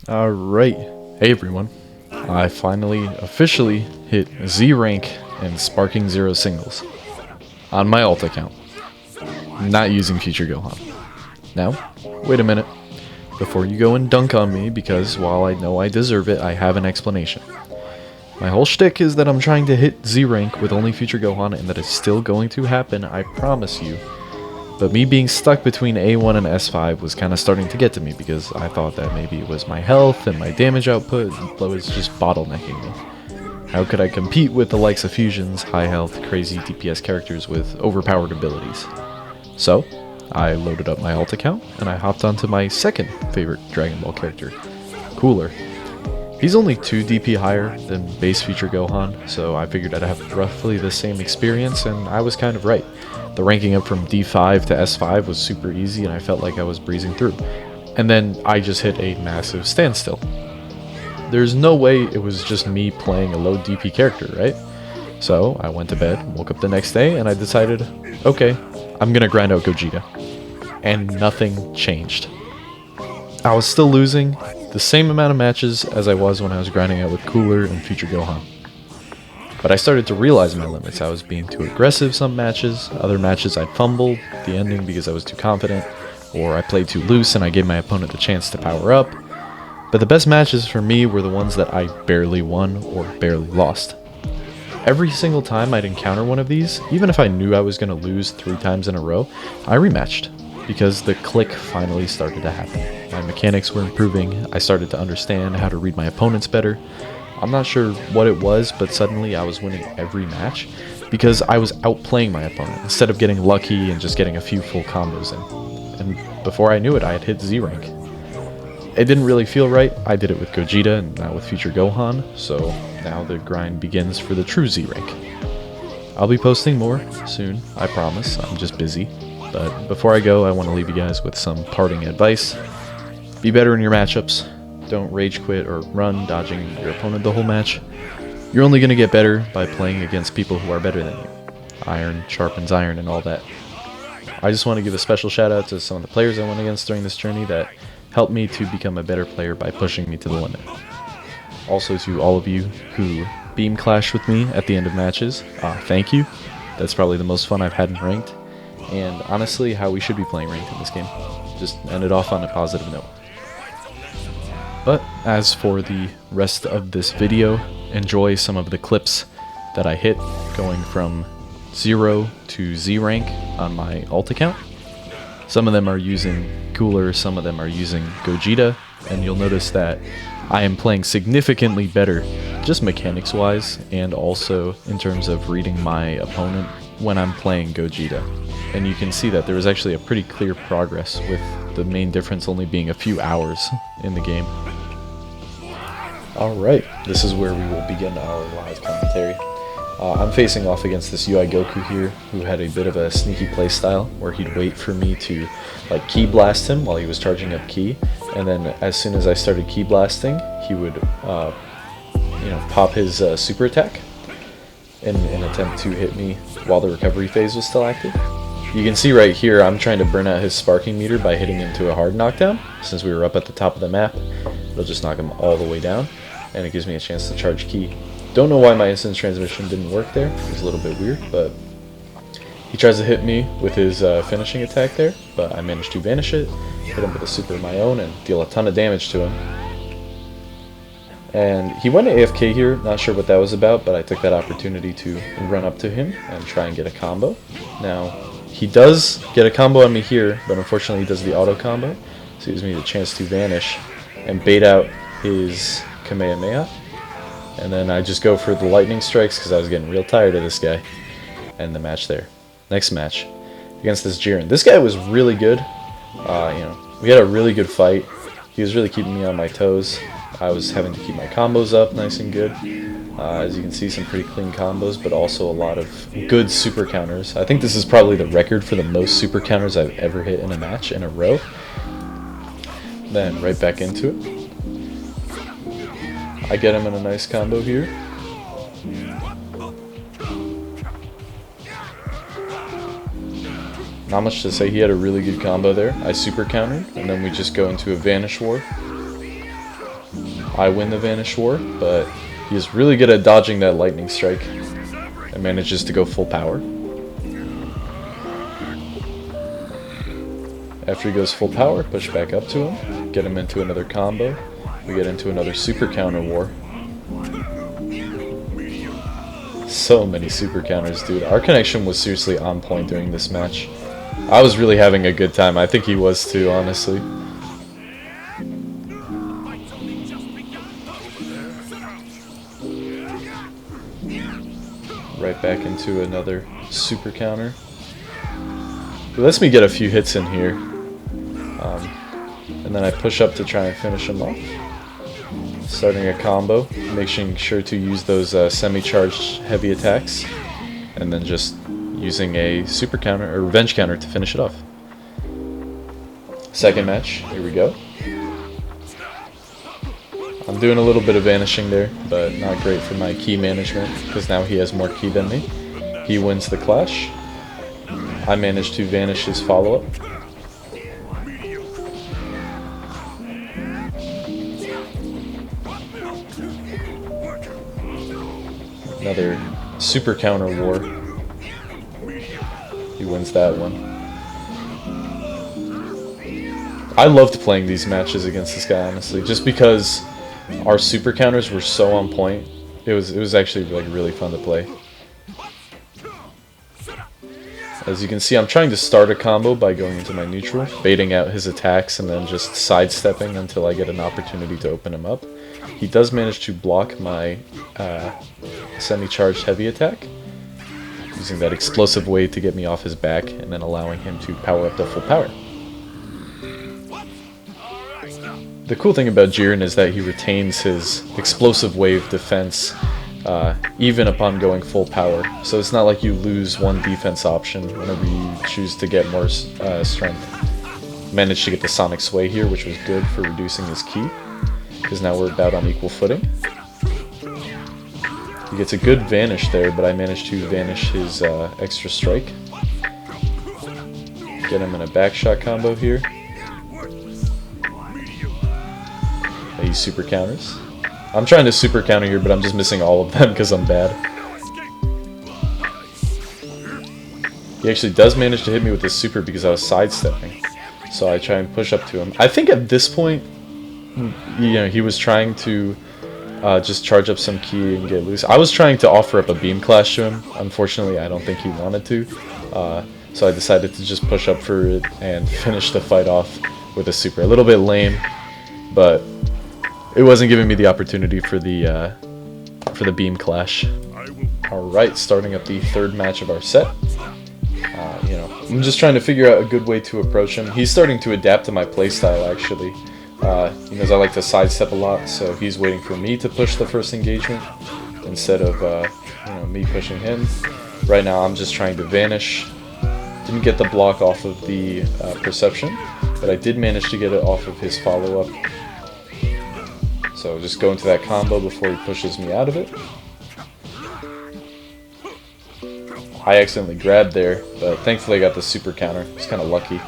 Alright, hey everyone. I finally officially hit Z rank in Sparking Zero singles on my alt account, not using Future Gohan. Now, wait a minute, before you go and dunk on me, because while I know I deserve it, I have an explanation. My whole shtick is that I'm trying to hit Z rank with only Future Gohan, and that is still going to happen, I promise you. But me being stuck between A1 and S5 was kind of starting to get to me, because I thought that maybe it was my health and my damage output that was just bottlenecking me. How could I compete with the likes of Fusion's high health, crazy DPS characters with overpowered abilities? So, I loaded up my alt account, and I hopped onto my second favorite Dragon Ball character, Cooler. He's only 2 DP higher than base Future Gohan, so I figured I'd have roughly the same experience, and I was kind of right. The ranking up from D5 to S5 was super easy, and I felt like I was breezing through. And then I just hit a massive standstill. There's no way it was just me playing a low DP character, right? So I went to bed, woke up the next day, and I decided, okay, I'm gonna grind out Gogeta. And nothing changed. I was still losing the same amount of matches as I was when I was grinding out with Cooler and Future Gohan. But I started to realize my limits. I was being too aggressive some matches, other matches I'd fumbled the ending because I was too confident, or I played too loose and I gave my opponent the chance to power up. But the best matches for me were the ones that I barely won or barely lost. Every single time I'd encounter one of these, even if I knew I was going to lose 3 times in a row, I rematched, because the click finally started to happen. My mechanics were improving, I started to understand how to read my opponents better. I'm not sure what it was, but suddenly I was winning every match because I was outplaying my opponent instead of getting lucky and just getting a few full combos in. And before I knew it, I had hit Z rank. It didn't really feel right. I did it with Gogeta and not with Future Gohan, so now the grind begins for the true Z rank. I'll be posting more soon, I promise. I'm just busy. But before I go, I want to leave you guys with some parting advice. Be better in your matchups. Don't rage quit or run, dodging your opponent the whole match. You're only going to get better by playing against people who are better than you. Iron sharpens iron and all that. I just want to give a special shout out to some of the players I went against during this journey that helped me to become a better player by pushing me to the limit. Also to all of you who beam clash with me at the end of matches, thank you. That's probably the most fun I've had in ranked. And honestly, how we should be playing ranked in this game. Just end it off on a positive note. But as for the rest of this video, enjoy some of the clips that I hit going from 0 to Z rank on my alt account. Some of them are using Cooler, some of them are using Gogeta, and you'll notice that I am playing significantly better, just mechanics wise, and also in terms of reading my opponent when I'm playing Gogeta. And you can see that there was actually a pretty clear progress, with the main difference only being a few hours in the game. Alright, this is where we will begin our live commentary. I'm facing off against this UI Goku here, who had a bit of a sneaky playstyle, where he'd wait for me to like ki blast him while he was charging up ki, and then as soon as I started ki blasting, he would pop his super attack in an attempt to hit me while the recovery phase was still active. You can see right here I'm trying to burn out his sparking meter by hitting him to a hard knockdown. Since we were up at the top of the map, it'll just knock him all the way down, and it gives me a chance to charge ki. Don't know why my instant transmission didn't work there. It was a little bit weird, but he tries to hit me with his finishing attack there, but I managed to vanish it, hit him with a super of my own, and deal a ton of damage to him. And he went AFK here, not sure what that was about, but I took that opportunity to run up to him and try and get a combo. Now, he does get a combo on me here, but unfortunately he does the auto combo, so it gives me the chance to vanish and bait out his Kamehameha. And then I just go for the lightning strikes because I was getting real tired of this guy. And the match there. Next match against this Jiren. This guy was really good. We had a really good fight. He was really keeping me on my toes. I was having to keep my combos up nice and good. As you can see, some pretty clean combos, but also a lot of good super counters. I think this is probably the record for the most super counters I've ever hit in a match in a row. Then right back into it. I get him in a nice combo here. Not much to say, he had a really good combo there. I super countered, and then we just go into a Vanish War. I win the Vanish War, but he is really good at dodging that lightning strike and manages to go full power. After he goes full power, push back up to him, get him into another combo. We get into another super counter war. So many super counters, dude. Our connection was seriously on point during this match. I was really having a good time. I think he was too, honestly. Right back into another super counter. It lets me get a few hits in here. And then I push up to try and finish him off. Starting a combo, making sure to use those semi-charged heavy attacks, and then just using a super counter or revenge counter to finish it off. Second match, here we go. I'm doing a little bit of vanishing there, but not great for my ki management because now he has more ki than me. He wins the clash. I managed to vanish his follow-up. Another super counter war. He wins that one. I loved playing these matches against this guy, honestly, just because our super counters were so on point. It was actually like really fun to play. As you can see, I'm trying to start a combo by going into my neutral, baiting out his attacks, and then just sidestepping until I get an opportunity to open him up. He does manage to block my semi-charged heavy attack, using that explosive wave to get me off his back, and then allowing him to power up to full power. The cool thing about Jiren is that he retains his explosive wave defense even upon going full power, so it's not like you lose one defense option whenever you choose to get more strength. Managed to get the Sonic Sway here, which was good for reducing his ki, because now we're about on equal footing. He gets a good vanish there, but I managed to vanish his extra strike. Get him in a backshot combo here. He super counters. I'm trying to super counter here, but I'm just missing all of them because I'm bad. He actually does manage to hit me with this super because I was sidestepping. So I try and push up to him. I think at this point, you know, he was trying to just charge up some ki and get loose. I was trying to offer up a beam clash to him. Unfortunately, I don't think he wanted to. So I decided to just push up for it and finish the fight off with a super. A little bit lame, but it wasn't giving me the opportunity for the beam clash. Alright, starting up the third match of our set. You know, I'm just trying to figure out a good way to approach him. He's starting to adapt to my playstyle, actually. He knows I like to sidestep a lot, so he's waiting for me to push the first engagement instead of you know, me pushing him. Right now, I'm just trying to vanish. Didn't get the block off of the perception, but I did manage to get it off of his follow-up. So just go into that combo before he pushes me out of it. I accidentally grabbed there, but thankfully I got the super counter. It's kind of lucky.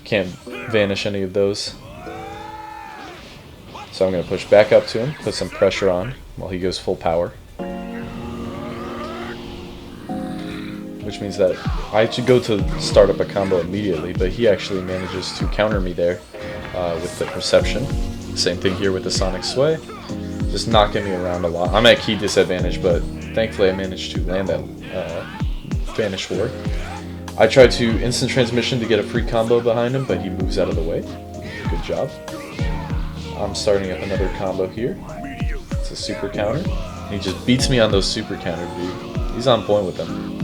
Can't vanish any of those. So I'm going to push back up to him, put some pressure on while he goes full power. Which means that I should go to start up a combo immediately, but he actually manages to counter me there with the perception. Same thing here with the Sonic Sway. Just knocking me around a lot. I'm at ki disadvantage, but thankfully I managed to land that Vanish War. I tried to instant transmission to get a free combo behind him, but he moves out of the way. Good job. I'm starting up another combo here. It's a super counter. And he just beats me on those super counters, dude. He's on point with them.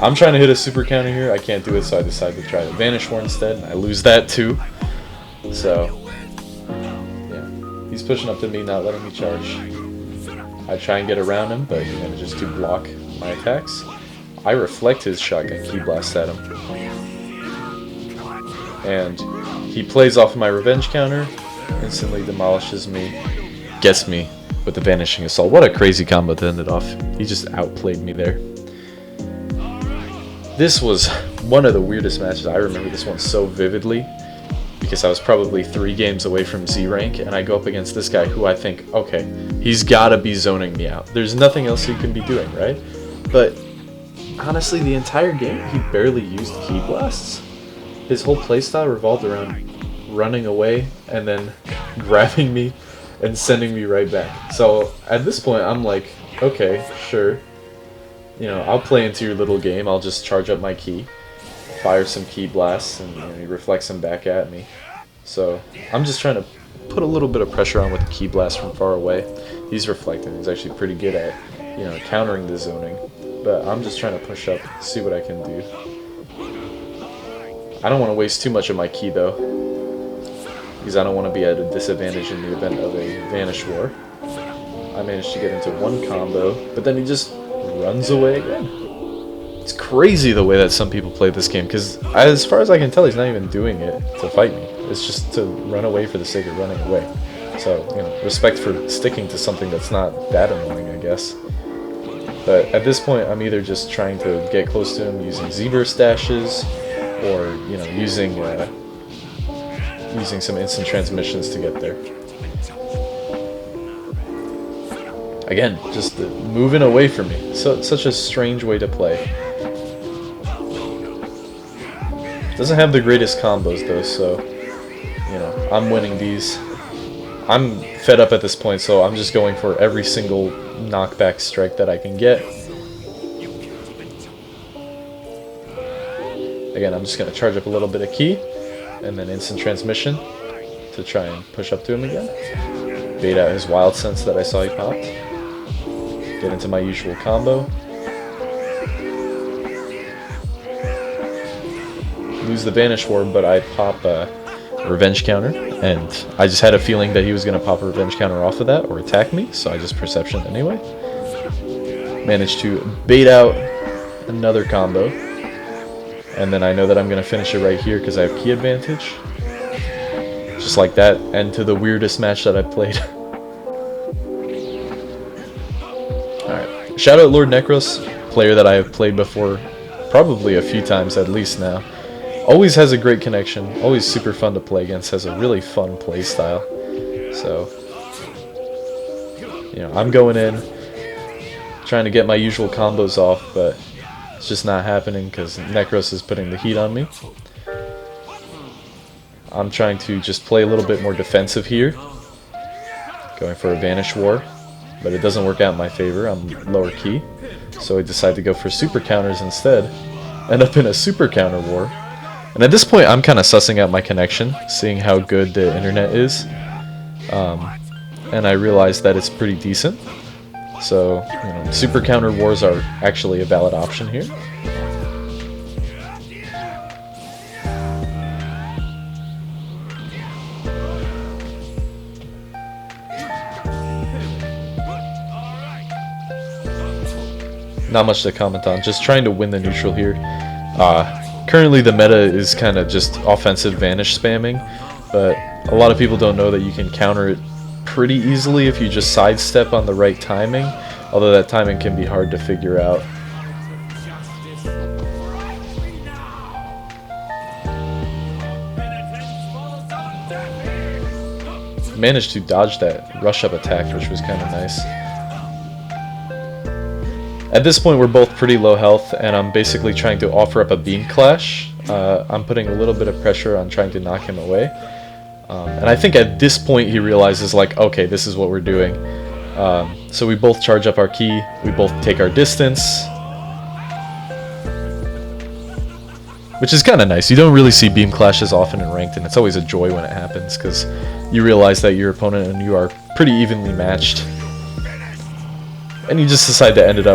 I'm trying to hit a super counter here. I can't do it, so I decide to try the Vanish War instead, and I lose that too. So he's pushing up to me, not letting me charge. I try and get around him, but he manages to block my attacks. I reflect his shotgun ki blast at him. And he plays off my revenge counter, instantly demolishes me, gets me with the Vanishing Assault. What a crazy combo to end it off. He just outplayed me there. This was one of the weirdest matches. I remember this one so vividly. because I was probably 3 games away from Z rank, and I go up against this guy who I think, okay, he's gotta be zoning me out. There's nothing else he can be doing, right? But honestly, the entire game, he barely used Ki blasts. His whole playstyle revolved around running away and then grabbing me and sending me right back. So at this point, I'm like, okay, sure. You know, I'll play into your little game. I'll just charge up my Ki, fire some Ki blasts, and he reflects them back at me. So I'm just trying to put a little bit of pressure on with the Ki blast from far away. He's reflecting. He's actually pretty good at, you know, countering the zoning. But I'm just trying to push up, see what I can do. I don't want to waste too much of my Ki though, because I don't want to be at a disadvantage in the event of a Vanish War. I managed to get into one combo, but then he just runs away again. It's crazy the way that some people play this game, because as far as I can tell, he's not even doing it to fight me. It's just to run away for the sake of running away. So, you know, respect for sticking to something that's not that annoying, I guess. But at this point, I'm either just trying to get close to him using Z-burst dashes, or, you know, using some instant transmissions to get there. Again, just moving away from me. So such a strange way to play. Doesn't have the greatest combos though, so you know, I'm winning these. I'm fed up at this point, so I'm just going for every single knockback strike that I can get. Again, I'm just going to charge up a little bit of Ki, and then instant transmission to try and push up to him again. Bait out his wild sense that I saw he popped. Get into my usual combo. Lose the Vanish War, but I pop a Revenge counter, and I just had a feeling that he was going to pop a Revenge counter off of that or attack me, so I just Perception anyway. Managed to bait out another combo, and then I know that I'm going to finish it right here because I have Ki advantage. Just like that, end to the weirdest match that I've played. Alright, shout out Lord Nekros, player that I have played before, probably a few times at least now. Always has a great connection, always super fun to play against, has a really fun play style. So, you know, I'm going in, trying to get my usual combos off, but it's just not happening because Nekros is putting the heat on me. I'm trying to just play a little bit more defensive here, going for a Vanish War, but it doesn't work out in my favor. I'm lower Ki, so I decide to go for super counters instead. End up in a super counter war. And at this point, I'm kind of sussing out my connection, seeing how good the internet is. And I realized that it's pretty decent. So, you know, super counter wars are actually a valid option here. Not much to comment on, just trying to win the neutral here. Currently the meta is kind of just offensive Vanish spamming, but a lot of people don't know that you can counter it pretty easily if you just sidestep on the right timing, although that timing can be hard to figure out. Managed to dodge that rush up attack, which was kind of nice. At this point, we're both pretty low health, and I'm basically trying to offer up a Beam Clash. I'm putting a little bit of pressure on trying to knock him away. And I think at this point he realizes, like, okay, this is what we're doing. So we both charge up our Ki, we both take our distance. Which is kind of nice. You don't really see Beam Clashes often in Ranked, and it's always a joy when it happens, because you realize that your opponent and you are pretty evenly matched. And you just decide to end it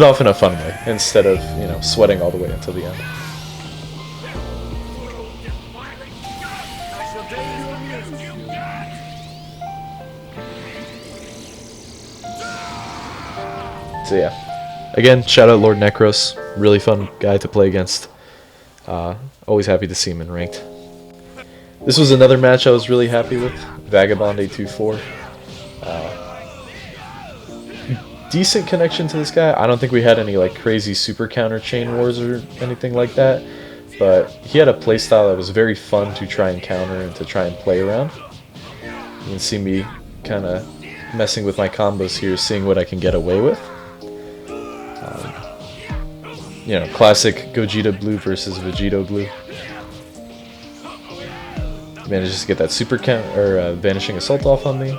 off in a fun way, instead of, you know, sweating all the way until the end. So yeah, again, shout out Lord Nekros, really fun guy to play against. Always happy to see him in Ranked. This was another match I was really happy with, Vagabond 824. Decent connection to this guy. I don't think we had any like crazy super counter chain wars or anything like that, but he had a playstyle that was very fun to try and counter and to try and play around. You can see me kind of messing with my combos here, seeing what I can get away with. You know, classic Gogeta blue versus Vegito blue. Manages to get that super count or vanishing assault off on me.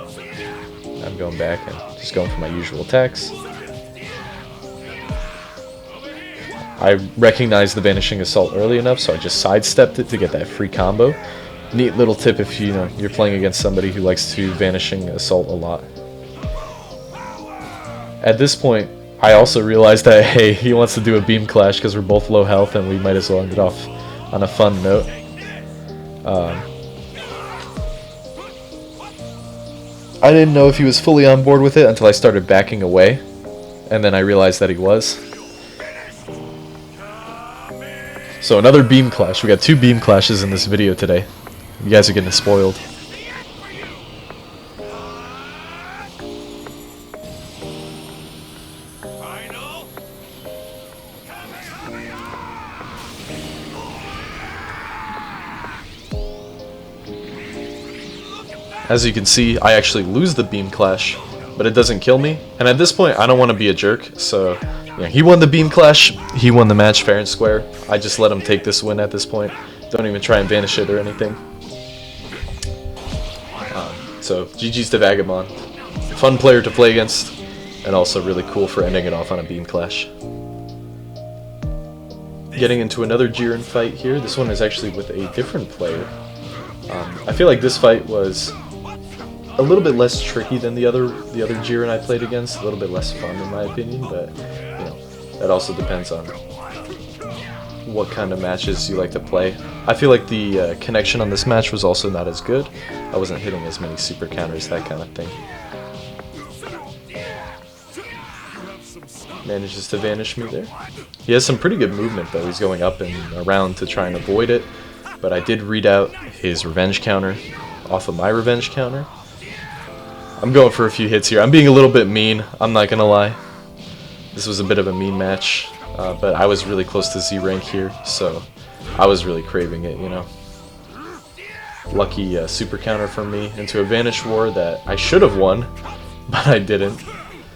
I'm going back and just going for my usual attacks. I recognized the vanishing assault early enough, so I just sidestepped it to get that free combo. Neat little tip if you're playing against somebody who likes to vanishing assault a lot. At this point, I also realized that hey, he wants to do a beam clash because we're both low health and we might as well end it off on a fun note. I didn't know if he was fully on board with it until I started backing away, and then I realized that he was. So another beam clash. We got 2 beam clashes in this video today. You guys are getting spoiled. As you can see, I actually lose the beam clash, but it doesn't kill me. And at this point, I don't want to be a jerk, so yeah, he won the beam clash, he won the match fair and square. I just let him take this win at this point. Don't even try and vanish it or anything. So GG's to Vagabond. Fun player to play against, and also really cool for ending it off on a beam clash. Getting into another Jiren fight here. This one is actually with a different player. I feel like this fight was a little bit less tricky than the other Jiren I played against, a little bit less fun in my opinion, but you know, that also depends on what kind of matches you like to play. I feel like the connection on this match was also not as good. I wasn't hitting as many super counters, that kind of thing. Manages to vanish me there. He has some pretty good movement though. He's going up and around to try and avoid it, but I did read out his revenge counter off of my revenge counter. I'm going for a few hits here. I'm being a little bit mean, I'm not gonna lie. This was a bit of a mean match, but I was really close to Z rank here, so I was really craving it, you know. Lucky super counter from me into a Vanish War that I should have won, but I didn't,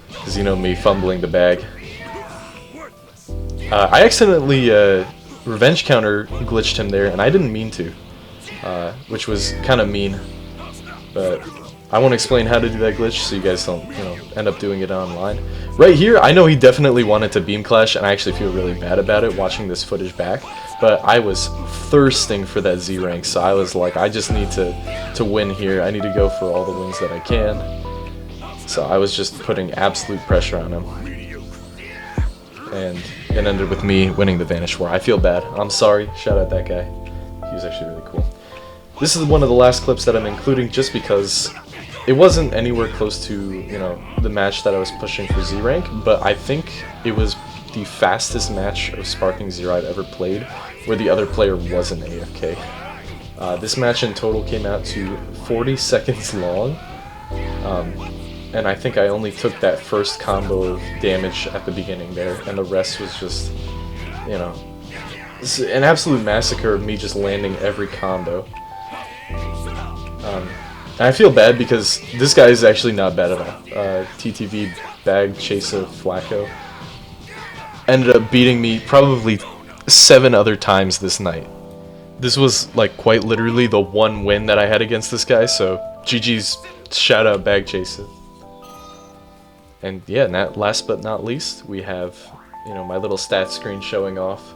because you know me fumbling the bag. I accidentally revenge counter glitched him there, and I didn't mean to, which was kind of mean, but I won't explain how to do that glitch so you guys don't, you know, end up doing it online. Right here, I know he definitely wanted to beam clash, and I actually feel really bad about it watching this footage back, but I was thirsting for that Z rank, so I was like, I just need to win here. I need to go for all the wins that I can. So I was just putting absolute pressure on him. And it ended with me winning the Vanish War. I feel bad. I'm sorry. Shout out that guy. He was actually really cool. This is one of the last clips that I'm including just because it wasn't anywhere close to, you know, the match that I was pushing for Z rank, but I think it was the fastest match of Sparking Zero I've ever played where the other player wasn't AFK. This match in total came out to 40 seconds long, and I think I only took that first combo of damage at the beginning there, and the rest was just, you know, an absolute massacre of me just landing every combo. And I feel bad because this guy is actually not bad at all. TTV bagchasaflaccoe ended up beating me probably 7 other times this night. This was like quite literally the one win that I had against this guy, so GG's, shout out bagchasa. And yeah, last but not least, we have, you know, my little stat screen showing off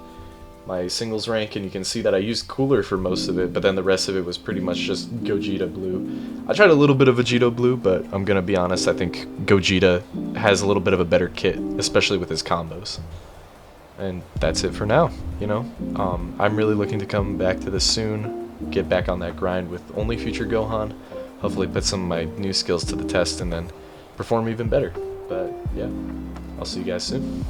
my singles rank, and you can see that I used Cooler for most of it, but then the rest of it was pretty much just Gogeta blue. I tried a little bit of Vegito blue, but I'm gonna be honest, I think Gogeta has a little bit of a better kit, especially with his combos. And that's it for now, you know. I'm really looking to come back to this soon, get back on that grind with only Future Gohan, hopefully put some of my new skills to the test and then perform even better. But yeah, I'll see you guys soon.